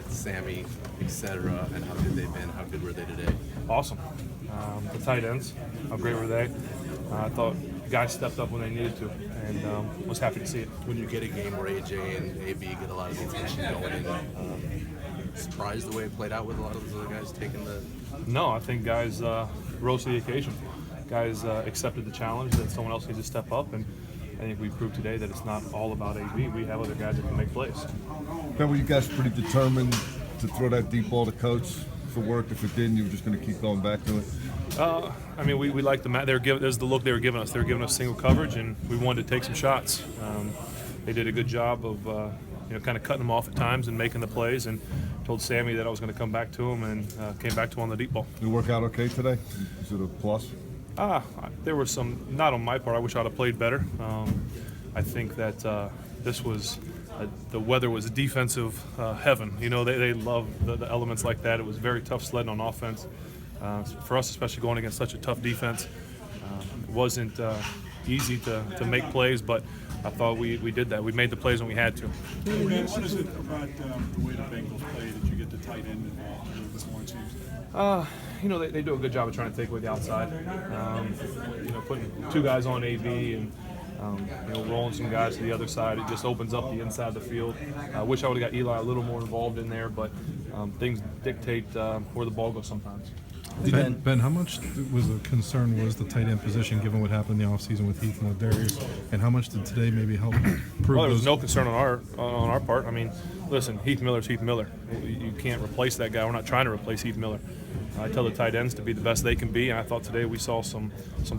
with Sammy, etc., and how good they've been? How good were they today? Awesome. The tight ends, how great were they? I thought guys stepped up when they needed to, and was happy to see it. When you get a game where AJ and AB get a lot of the attention going in, surprised the way it played out with a lot of those other guys taking the... No, I think guys rose to the occasion. Guys accepted the challenge that someone else needs to step up, and I think we proved today that it's not all about AB. We have other guys that can make plays. Ben, were you guys pretty determined to throw that deep ball to coach for work? If it didn't, you were just going to keep going back to it? I mean, we like the mat. There's the look they were giving us. They were giving us single coverage, and we wanted to take some shots. They did a good job of kind of cutting them off at times and making the plays, and told Sammy that I was going to come back to him, and came back to him on the deep ball. Did it work out okay today? Is it a plus? There were some, not on my part. I wish I'd have played better. I think that this was the weather was defensive heaven. You know, they love the elements like that. It was very tough sledding on offense. For us, especially going against such a tough defense, it wasn't easy to make plays, but I thought we did that. We made the plays when we had to. What is it about the way the Bengals play that you get the tight end involved a little bit more, it seems? They do a good job of trying to take away the outside. Putting two guys on AB and rolling some guys to the other side. It just opens up the inside of the field. I wish I would have got Eli a little more involved in there, but things dictate where the ball goes sometimes. Ben, how much was the concern was the tight end position given what happened in the offseason with Heath and with Darius, and how much did today maybe help prove Well, there was those? no concern on our part. I mean, listen, Heath Miller's Heath Miller. You can't replace that guy. We're not trying to replace Heath Miller. I tell the tight ends to be the best they can be, and I thought today we saw some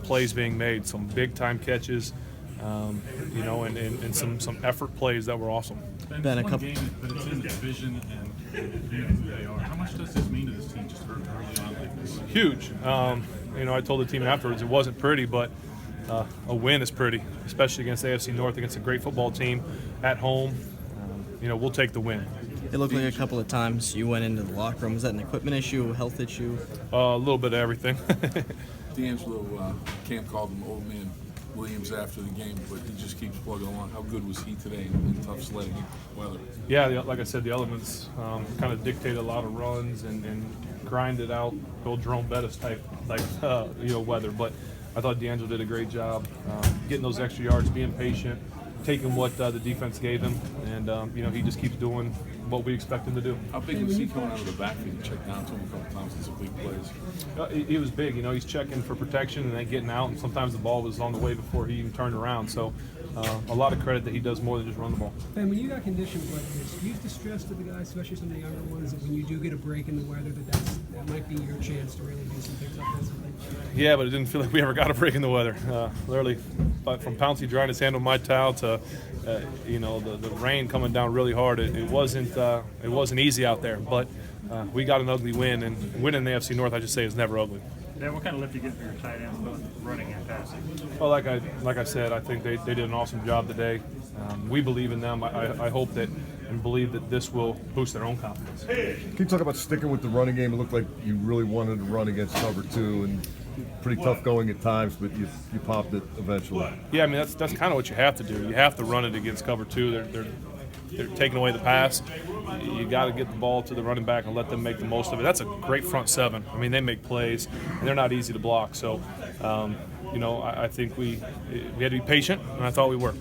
plays being made, some big time catches, and some effort plays that were awesome. Ben, a couple game, but it's in the division and being who they are. How much does this mean to this team just early on like this? Huge. I told the team afterwards it wasn't pretty, but a win is pretty, especially against AFC North, against a great football team at home. We'll take the win. It looked like a couple of times you went into the locker room. Was that an equipment issue, a health issue? A little bit of everything. D'Angelo, Cam called him Old Man Williams after the game, but he just keeps plugging along. How good was he today in tough sledding weather? Yeah, like I said, the elements kind of dictate a lot of runs and grind it out, old Jerome Bettis type weather. But I thought D'Angelo did a great job getting those extra yards, being patient, taking what the defense gave him, and he just keeps doing what we expect him to do. How big was he coming out of the backfield? Check down to him a couple times. It's a big plays. He was big. He's checking for protection and then getting out, and sometimes the ball was on the way before he even turned around. So a lot of credit that he does more than just run the ball. Ben, when you got conditions like this, do you stress to the guys, especially some of the younger ones, that when you do get a break in the weather, that might be your chance to really do some things like this? Yeah, but it didn't feel like we ever got a break in the weather. Literally, from Pouncey drying his hand on my towel to the rain coming down really hard, it wasn't easy out there. But we got an ugly win, and winning the AFC North, I just say, is never ugly. Dan, what kind of lift you get for your tight ends, both running and passing? Well, like I said, I think they did an awesome job today. We believe in them. I hope that and believe that this will boost their own confidence. Can you talk about sticking with the running game? It looked like you really wanted to run against cover two, and pretty tough going at times, but you popped it eventually. Yeah, I mean that's kind of what you have to do. You have to run it against cover two. They're taking away the pass. You got to get the ball to the running back and let them make the most of it. That's a great front seven. I mean, they make plays, and they're not easy to block. So, I think we had to be patient, and I thought we were.